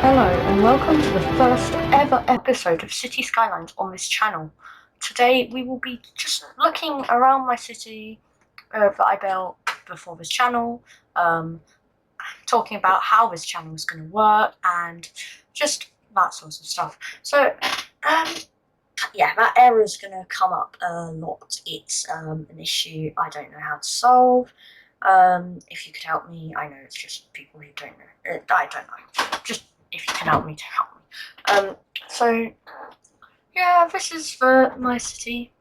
Hello and welcome to the first ever episode of City Skylines on this channel. Today we will be just looking around my city that I built before this channel, talking about how this channel is going to work and just that sort of stuff. So, yeah, that error is going to come up a lot. It's an issue I don't know how to solve. If you could help me, I know it's just people who don't know. I don't know. Just if you can help me to help me. So yeah, this is for my city.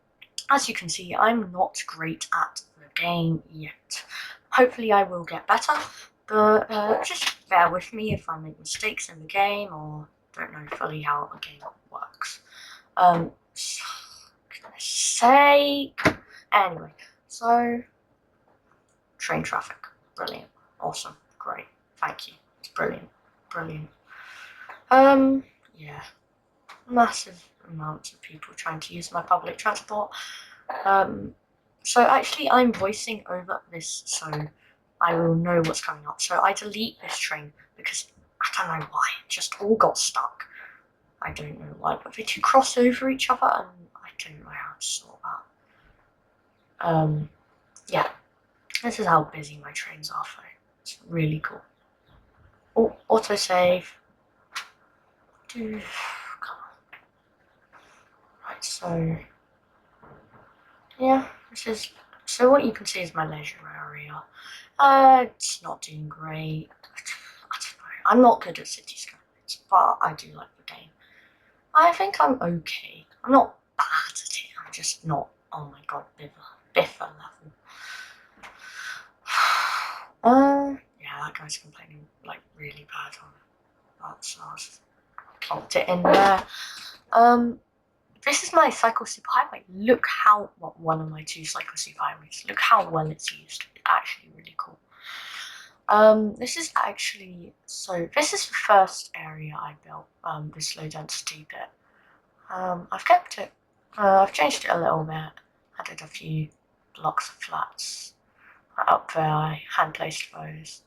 As you can see, I'm not great at the game yet. Hopefully I will get better, but just bear with me if I make mistakes in the game or don't know fully how a game works. Say anyway, so train traffic, brilliant, awesome, great, thank you, it's brilliant. Yeah, massive amounts of people trying to use my public transport. So actually I'm voicing over this so I will know what's coming up. So I delete this train because I don't know why, it just all got stuck. I don't know why, but they two cross over each other and I don't know how to sort that. Yeah, this is how busy my trains are though. It's really cool. Oh, autosave. Come on. Right, so yeah, so what you can see is my leisure area. It's not doing great. I don't know. I'm not good at city skylines, but I do like the game. I think I'm okay. I'm not bad at it. I'm just not. Oh my god, Biffa level. Yeah, that guy's complaining like really bad on that, so I'll just plopped it in there. This is my cycle superhighway. Look how, well, one of my two cycle superhighways. Look how well it's used. It's actually really cool. This is actually, so this is the first area I built, this low density bit. I've kept it, I've changed it a little bit, added a few blocks of flats. Up there I hand placed those.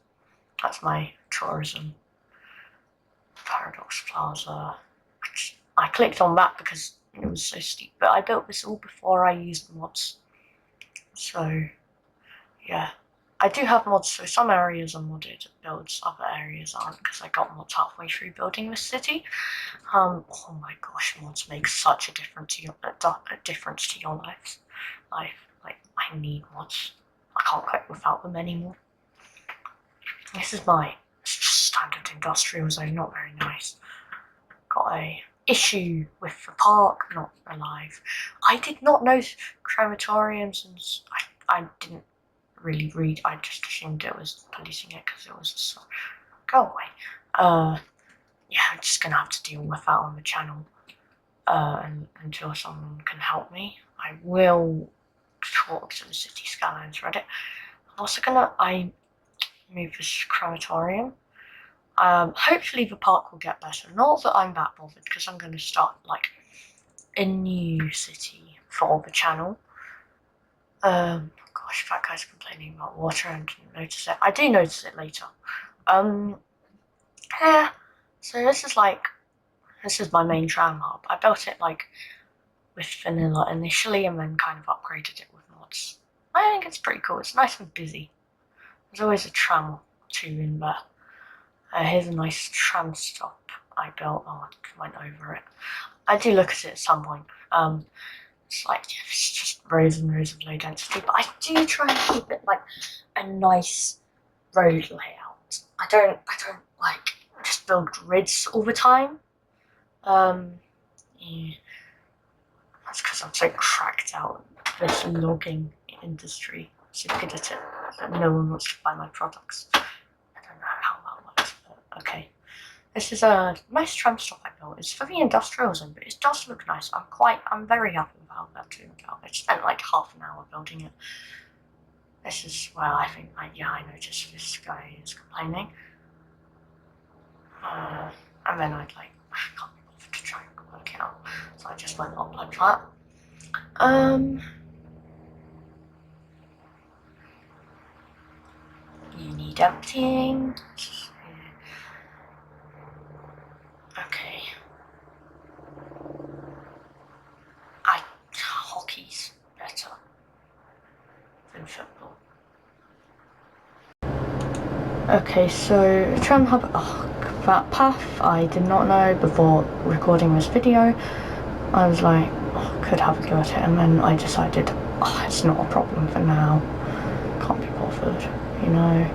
That's my tourism Paradox Plaza. I clicked on that because it was so steep, but I built this all before I used mods. So yeah, I do have mods, so some areas are modded builds, other areas aren't because I got mods halfway through building this city. Oh my gosh, mods make such a difference to your life. Like I need mods. I can't cope without them anymore. This is my standard industrial zone, not very nice. Got a issue with the park, not alive. I did not know crematoriums, and I didn't really read. I just assumed it was policing it because it was a song. Go away. Yeah, I'm just gonna have to deal with that on the channel until someone can help me. I will talk to the City Skylines Reddit. I'm also gonna move this crematorium. Hopefully the park will get better. Not that I'm that bothered because I'm going to start like a new city for the channel. Gosh, that guy's complaining about water and didn't notice it. I do notice it later. Yeah. So this is my main tram hub. I built it like with vanilla initially and then kind of upgraded it with mods. I think it's pretty cool. It's nice and busy. There's always a tram or two in there. Here's a nice tram stop I built. Oh, I went over it. I do look at it at some point. It's like it's just rows and rows of low density, but I do try and keep it like a nice road layout. I don't like just build grids all the time. Yeah, that's because I'm so cracked out this logging industry. So good at it that no one wants to buy my products. I don't know how that works, but okay. This is a nice tram stop I built. It's for the industrial zone, but it does look nice. I'm very happy with how that turned out. I spent like half an hour building it. This is where I think, yeah, I noticed this guy is complaining. And then I can't be bothered to try and work it out. So I just went up like that. You need emptying. Okay, so tram hub, that path I did not know before recording this video. I was like, could have a go at it, and then I decided, it's not a problem for now. Can't be bothered, you know.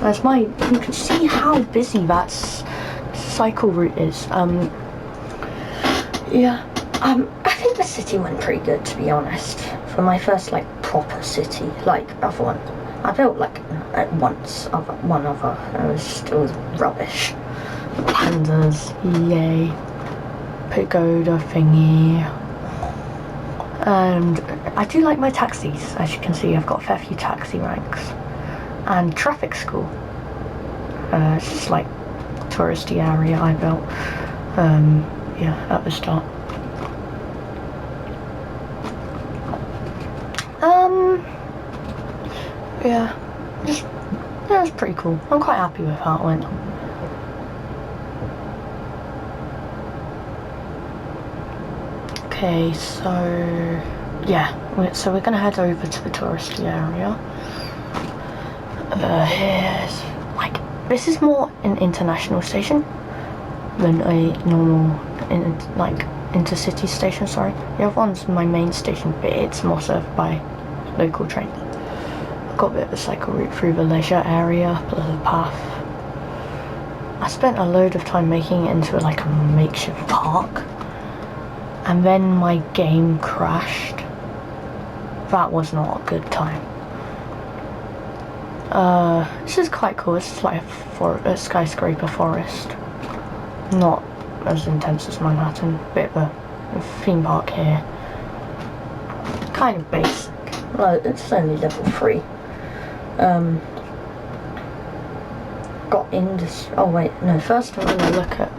That's you can see how busy that cycle route is. Yeah, I think the city went pretty good, to be honest. For my first, like, proper city, like, other one. I built, like, one other. It was rubbish. Pandas, yay. Pagoda thingy. And I do like my taxis. As you can see, I've got a fair few taxi ranks. And traffic school. It's just like touristy area I built. Yeah, at the start. Yeah, that was pretty cool. I'm quite happy with how it went. Okay, so yeah, so we're gonna head over to the touristy area. Here's, like, this is more an international station than a normal, intercity station, sorry. The other one's my main station, but it's more served by local train. I've got a bit of a cycle route through the leisure area, plus a path. I spent a load of time making it into like a makeshift park, and then my game crashed. That was not a good time. This is quite cool. This is like a skyscraper forest. Not as intense as Manhattan. Bit of a theme park here. Kind of basic. Well, it's only level 3. Got industry. Oh wait, no. First I'm gonna look at.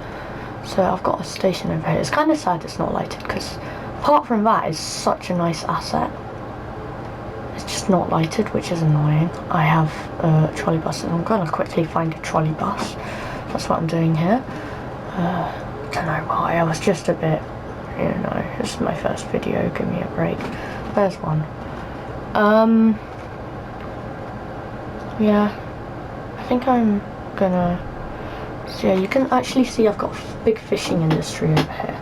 So I've got a station over here. It's kind of sad it's not lighted because, apart from that, it's such a nice asset. It's just not lighted, which is annoying. I have a trolley bus, and I'm gonna quickly find a trolley bus. That's what I'm doing here. Don't know why. I was just a bit, you know. This is my first video. Give me a break. There's one. Yeah. I think I'm gonna. So yeah, you can actually see I've got a big fishing industry over here.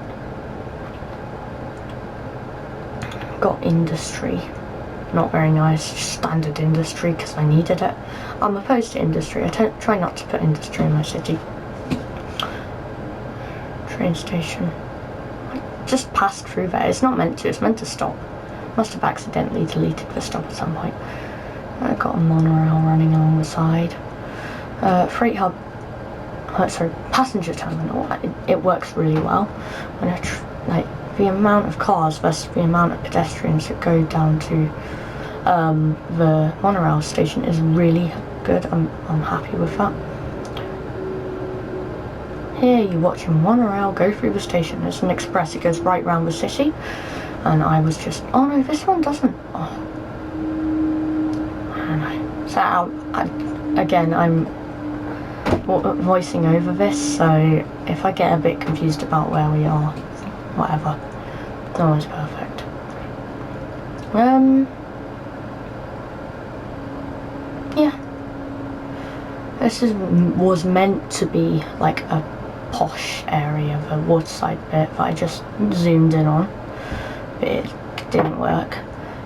Got industry. Not very nice, just standard industry because I needed it. I'm opposed to industry. I try not to put industry in my city. Train station. I just passed through there. It's not meant to, it's meant to stop. Must have accidentally deleted the stop at some point. I got a monorail running along the side. Freight hub. Sorry, passenger terminal. It works really well. When the amount of cars versus the amount of pedestrians that go down to the monorail station is really good. I'm happy with that. Here you watch a monorail go through the station. There's an express. It goes right round the city. And I was just, oh no, this one doesn't. Oh, I don't know. So again, I'm voicing over this, so if I get a bit confused about where we are, whatever, it's always perfect. Yeah, this was meant to be like a posh area, the waterside bit that I just zoomed in on, but it didn't work.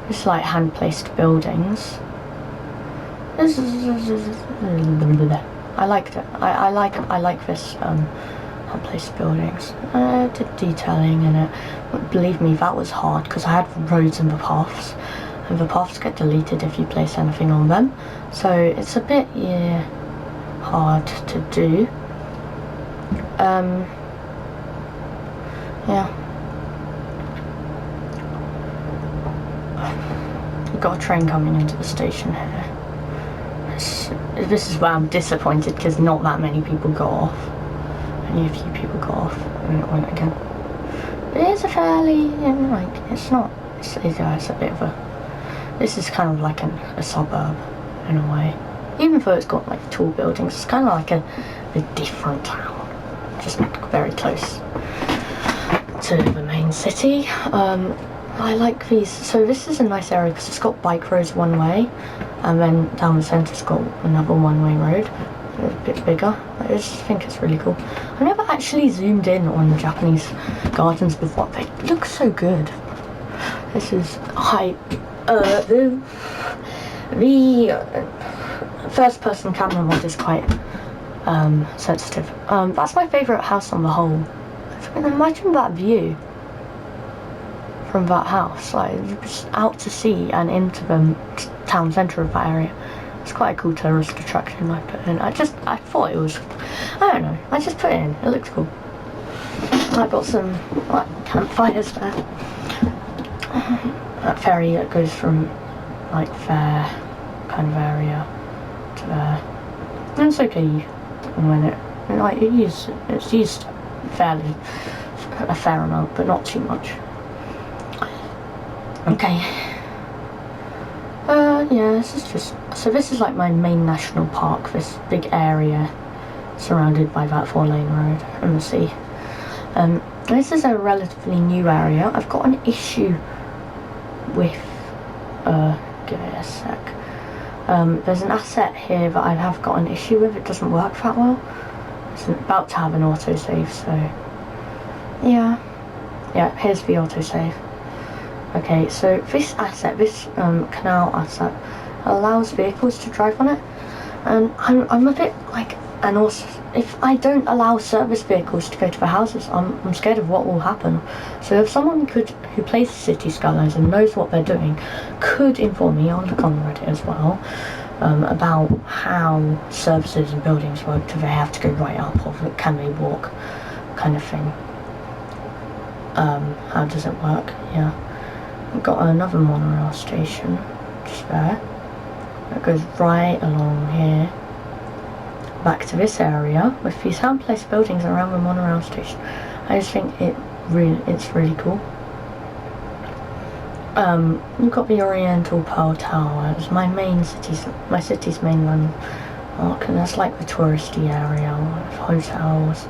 It's like hand-placed buildings. I liked it. I like this hand-placed buildings. I did detailing in it, but believe me, that was hard because I had roads in the paths, and the paths get deleted if you place anything on them. So it's a bit hard to do. Yeah. We've got a train coming into the station here. This is where I'm disappointed because not that many people got off. Only a few people got off and it went again. But it's a fairly, it's a bit of a, this is kind of like a suburb in a way. Even though it's got like tall buildings, it's kind of like a different town. Just very close to the main city. I like these. So this is a nice area because it's got bike roads one way, and then down the centre's got another one-way road. It's a bit bigger. I just think it's really cool. I've never actually zoomed in on Japanese gardens before. They look so good. This is the first-person camera mod is quite sensitive. That's my favourite house on the whole. Imagine that view from that house, like just out to sea and into the town centre of that area. It's quite a cool tourist attraction I put in. I thought it was, I don't know, I just put it in. It looks cool. I got some like campfires there. That ferry that goes from like fair kind of area to there. And it's okay when it's used fairly a fair amount, but not too much. Okay. Yeah, this is like my main national park, this big area surrounded by that 4-lane road and the sea. This is a relatively new area. I've got an issue with, give it a sec. There's an asset here that I have got an issue with. It doesn't work that well. It's about to have an autosave, so yeah, here's the autosave. Okay, so this asset, this canal asset, allows vehicles to drive on it, and I'm a bit like, and also if I don't allow service vehicles to go to the houses, I'm scared of what will happen. So if someone who plays City Skylines and knows what they're doing, could inform me, I'll look on Reddit as well, about how services and buildings work. Do they have to go right up, or can they walk, kind of thing. How does it work? Yeah. We've got another monorail station just there. It goes right along here, back to this area with these hand-placed buildings around the monorail station. I just think it's really cool. We've got the Oriental Pearl Tower. It's my city's main landmark, and that's like the touristy area with hotels,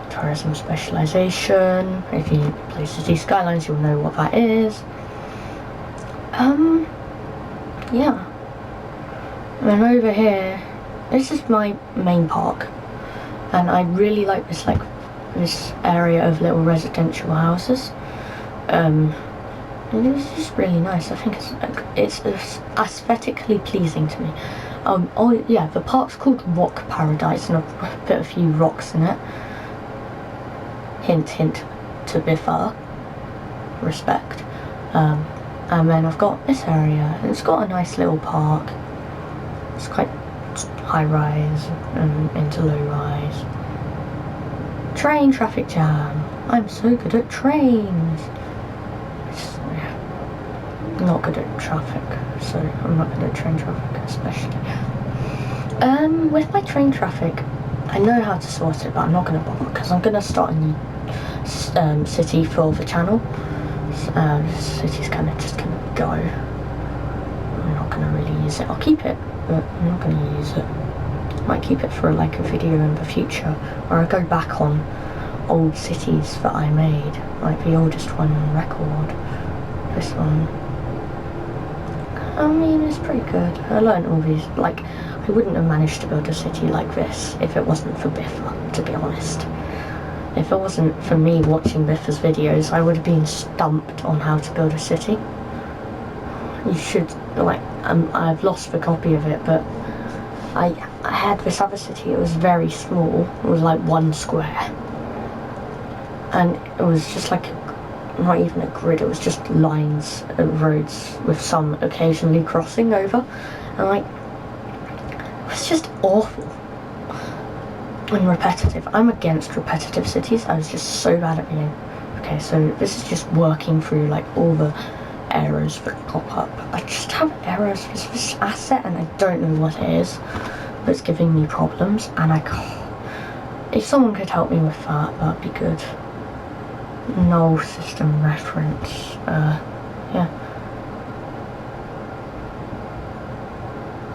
tourism specialization. If you play City Skylines, you'll know what that is. Yeah. And then over here, this is my main park, and I really like this area of little residential houses. It's just really nice. I think it's aesthetically pleasing to me. Oh yeah, the park's called Rock Paradise, and I've put a few rocks in it. Hint, hint to Biffa. Respect. And then I've got this area, and it's got a nice little park. It's quite high rise and into low rise. Train traffic jam. I'm so good at trains. I'm not good at traffic, so I'm not good at train traffic especially. With my train traffic, I know how to sort it, but I'm not going to bother because I'm going to start a new city for the channel. This city's kind of just going to go. I'm not going to really use it. I'll keep it, but I'm not going to use it. I might keep it for like a video in the future where I go back on old cities that I made, like the oldest one on record. This one. I mean, it's pretty good. I learned all these, like, I wouldn't have managed to build a city like this if it wasn't for Biffa, to be honest. If it wasn't for me watching Biffa's videos, I would have been stumped on how to build a city. You should, like, I've lost the copy of it, but I had this other city. It was very small. It was like 1 square. And it was just like not even a grid, it was just lines of roads with some occasionally crossing over, and like, it was just awful and repetitive. I'm against repetitive cities. I was just so bad at the game. Okay, so this is just working through like all the errors that pop up. I just have errors with this asset and I don't know what it is, but it's giving me problems, and I can't. If someone could help me with that, that'd be good. No system reference. Yeah.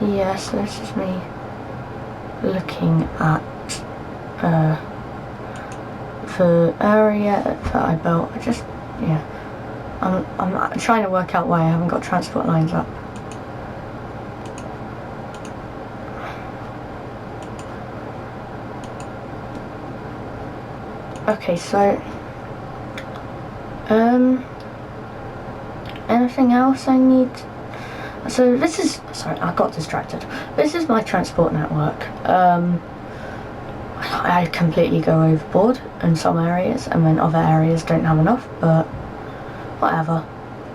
Yes, this is me looking at the area that I built. I'm trying to work out why I haven't got transport lines up. Okay, so anything else I need? So this is, sorry, I got distracted. This is my transport network. I completely go overboard in some areas, and then other areas don't have enough, but whatever.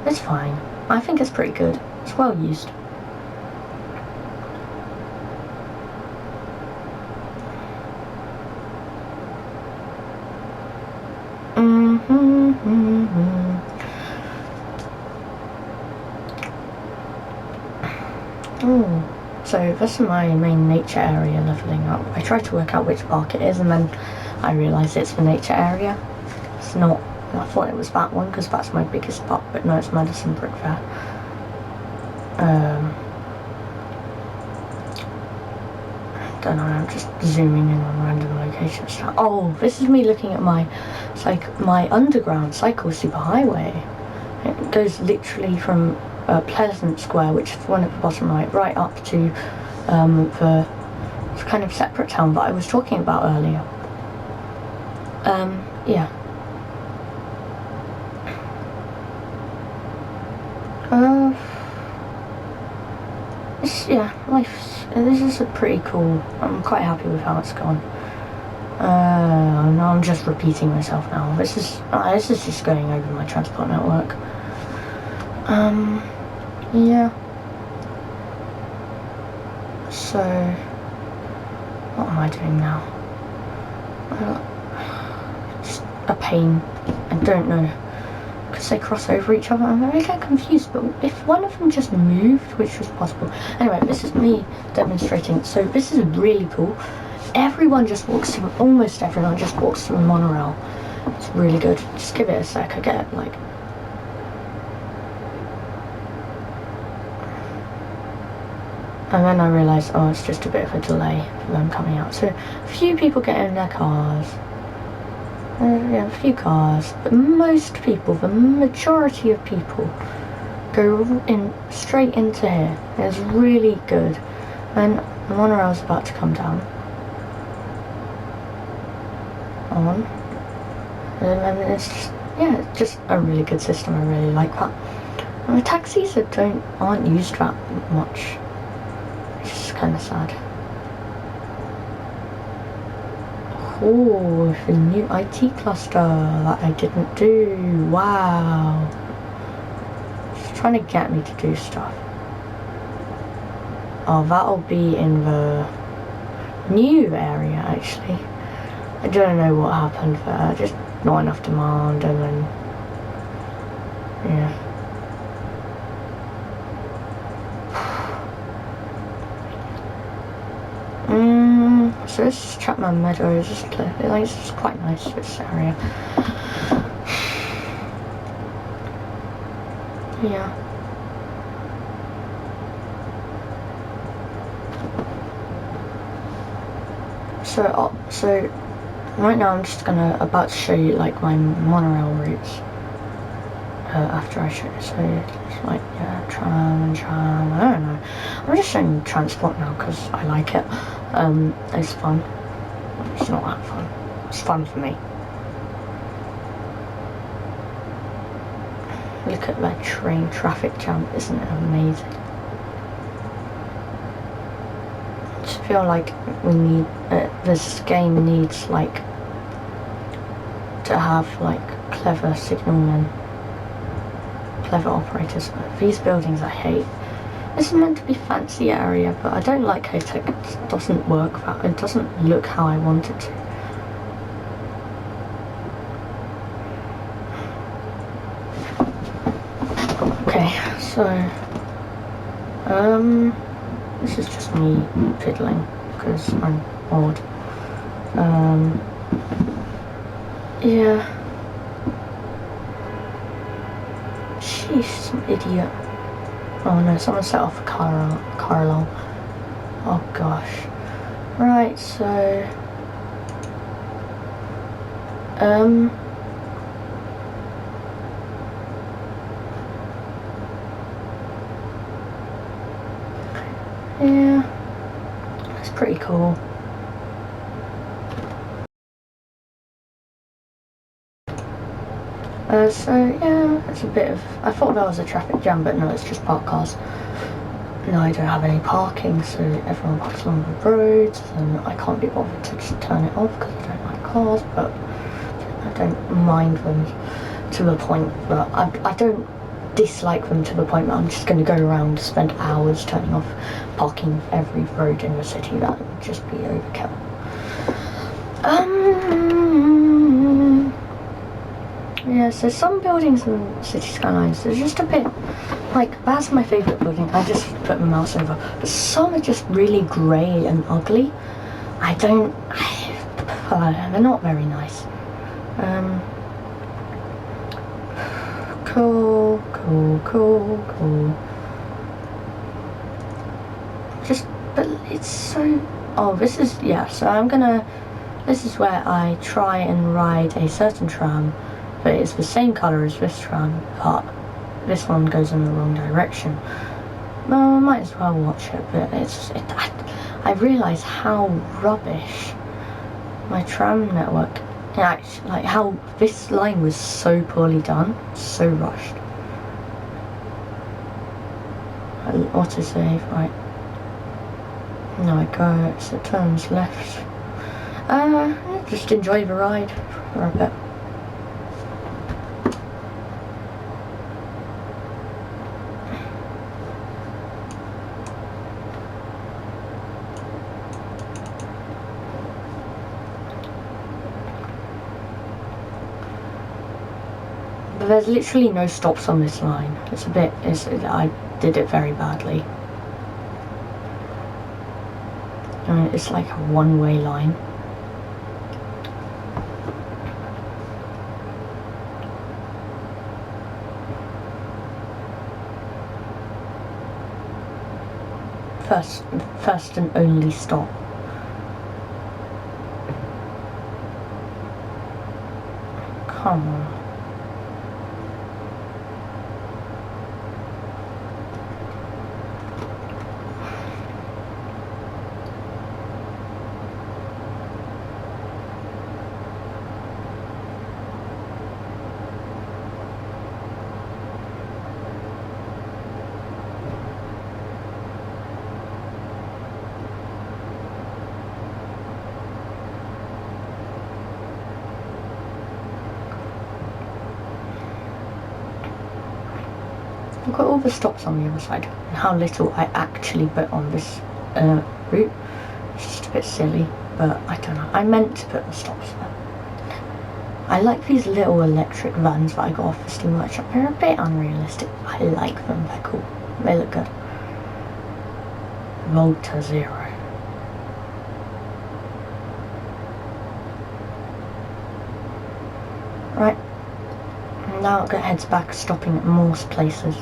It's fine. I think it's pretty good. It's well used. Oh, so this is my main nature area leveling up. I tried to work out which park it is, and then I realised it's the nature area. It's not. I thought it was that one because that's my biggest park, but no, it's Madison Brick Fair. Don't know. I'm just zooming in on random locations. Oh, this is me looking at my underground cycle superhighway. It goes literally from Pleasant Square, which is the one at the bottom right up to the kind of separate town that I was talking about earlier. Yeah. This is a pretty cool. I'm quite happy with how it's gone. No, I'm just repeating myself now. This is just going over my transport network. Yeah. So, what am I doing now? Just a pain. I don't know. Because they cross over each other, I'm very confused, but if one of them just moved, which was possible. Anyway, this is me demonstrating. So this is really cool. Almost everyone just walks through a monorail. It's really good. Just give it a sec, I get like... And then I realised, oh, it's just a bit of a delay for them coming out. So a few people get in their cars. Yeah, a few cars, but most people, the majority of people, go in straight into here. It's really good. And the monorail's about to come down. On. And it's just, yeah, it's just a really good system. I really like that. And the taxis aren't used that much. It's just kind of sad. Oh, the new IT cluster that I didn't do. Wow. It's trying to get me to do stuff. Oh, that'll be in the new area, actually. I don't know what happened there. Just not enough demand, and then... yeah. So this is Chapman Meadows. It's quite nice, this area. Yeah. So right now I'm just about to show you like my monorail routes. After I show you, so it's like, yeah, tram, I don't know. I'm just showing transport now because I like it. It's fun. It's not that fun. It's fun for me. Look at that train traffic jam, isn't it amazing? I just feel like we need, this game needs like to have like clever signalmen, clever operators. These buildings I hate. This is meant to be fancy area, but I don't like how it doesn't work. It doesn't look how I want it to. Okay, so this is just me fiddling because I'm bored. Yeah. Sheesh, some idiot. Oh no, someone set off a car alarm. Oh gosh. Right, so yeah, it's pretty cool. So yeah, it's a bit of, I thought there was a traffic jam, but no, it's just parked cars. No, I don't have any parking, so everyone parks along the roads, and I can't be bothered to just turn it off because I don't like cars, but I don't mind them to the point that I don't dislike them to the point that I'm just going to go around, spend hours turning off parking every road in the city. That would just be overkill. Yeah, so some buildings in City Skylines are just a bit, like, that's my favourite building, I just put my mouse over, but some are just really grey and ugly. They're not very nice. Cool. But it's so, this is where I try and ride a certain tram, but it's the same colour as this tram, but this one goes in the wrong direction. Well, I might as well watch it, but I realise how rubbish my tram network, actually, like how this line was so poorly done, so rushed. Autosave, right. No, I go, exit turns left. Just enjoy the ride for a bit. But there's literally no stops on this line. I did it very badly. It's like a one-way line. First and only stop. Come on. I've got all the stops on the other side, and how little I actually put on this route. It's just a bit silly, but I don't know. I meant to put the stops there. I like these little electric vans that I got off the Steam Workshop. They're a bit unrealistic. I like them, they're cool. They look good. Volta Zero. Right. Now it heads back, stopping at more places.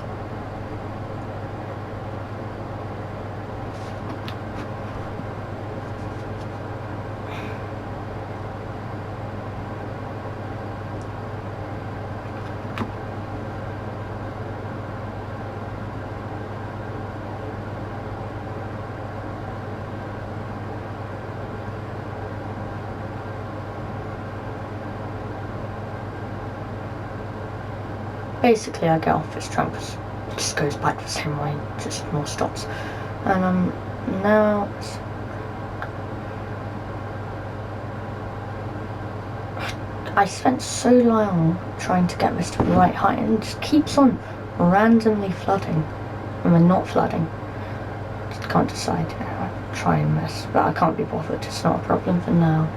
Basically, I get off this tram because it just goes back the same way, just more stops. And now I spent so long trying to get this to the right height, and it just keeps on randomly flooding, and we're not flooding. Just can't decide. I try and miss, but I can't be bothered. It's not a problem for now,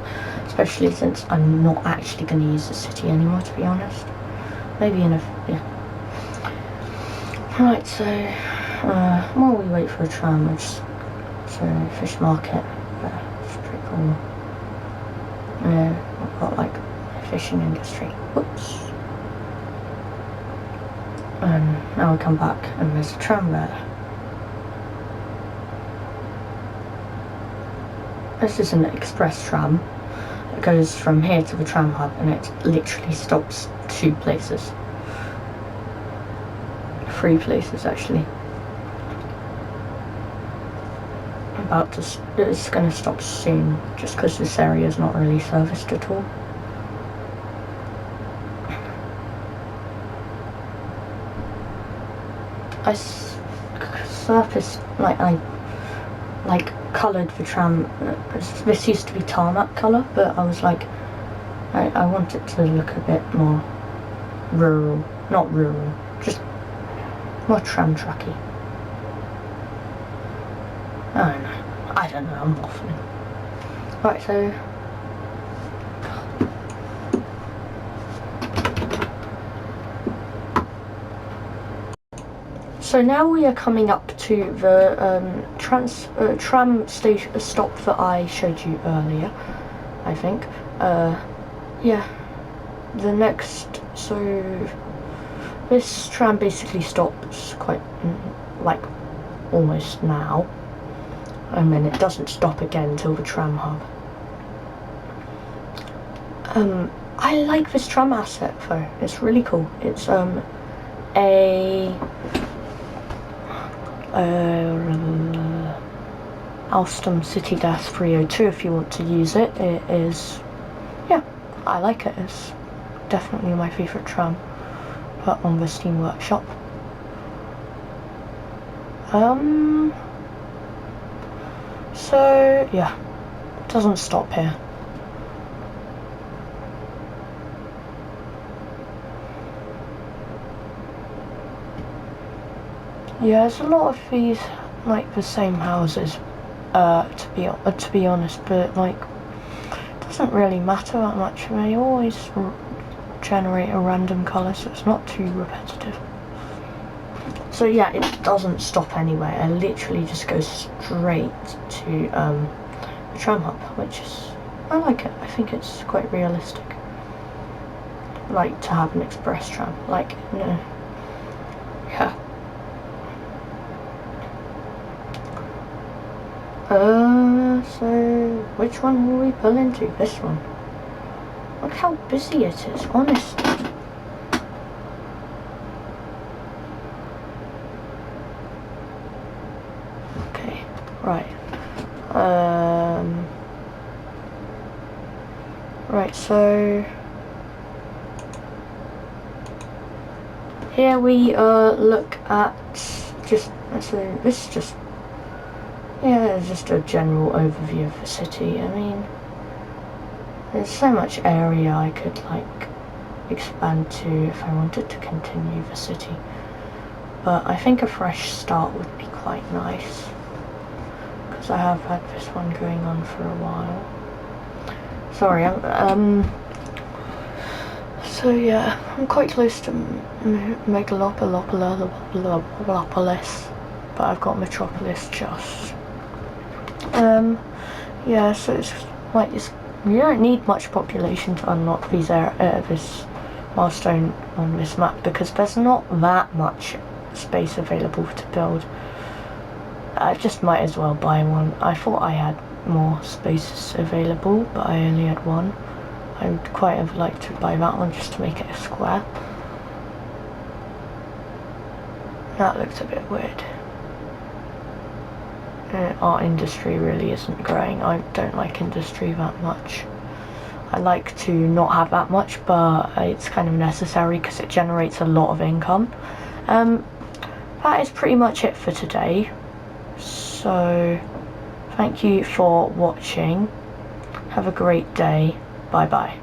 especially since I'm not actually going to use the city anymore, to be honest. Maybe in Right, so while we wait for a tram, so fish market, it's pretty cool. We've got like a fishing industry. Whoops. And now we come back and there's a tram there. This is an express tram. It goes from here to the tram hub, and it literally stops 2 places. 3 places actually. It's going to stop soon, just because this area is not really serviced at all. surfaced, I coloured the tram. This used to be tarmac colour, but I was like, I want it to look a bit more rural. Not rural, just more tram trucky. I don't know, I'm waffling. Right, so now we are coming up to the tram station stop that I showed you earlier, I think. Yeah, the next, so this tram basically stops quite, like, almost now, and then it doesn't stop again until the tram hub. I like this tram asset though, it's really cool. It's Alstom City Dash 302 if you want to use it. It is, yeah, I like it. It's definitely my favourite tram, but on the Steam Workshop. So yeah, it doesn't stop here. Yeah, there's a lot of these, like, the same houses, to be honest, but, like, it doesn't really matter that much. They always generate a random colour, so it's not too repetitive. So yeah, it doesn't stop anywhere. It literally just goes straight to the tram hub, which is, I like it. I think it's quite realistic. Like, to have an express tram, like, yeah. So which one will we pull into? This one. Look how busy it is, honestly. Okay, right. Right, so here we look at just, so this is just, yeah, just a general overview of the city. I mean, there's so much area I could, like, expand to if I wanted to continue the city. But I think a fresh start would be quite nice, because I have had this one going on for a while. Sorry, so yeah, I'm quite close to Megalopolis, but I've got Metropolis just. Yeah, so it's like, you don't need much population to unlock this milestone on this map, because there's not that much space available to build. I just might as well buy one. I thought I had more spaces available, but I only had one. I would quite have liked to buy that one just to make it a square. That looks a bit weird. Our industry really isn't growing. I don't like industry that much. I like to not have that much, but it's kind of necessary because it generates a lot of income. That is pretty much it for today. So thank you for watching. Have a great day. Bye bye.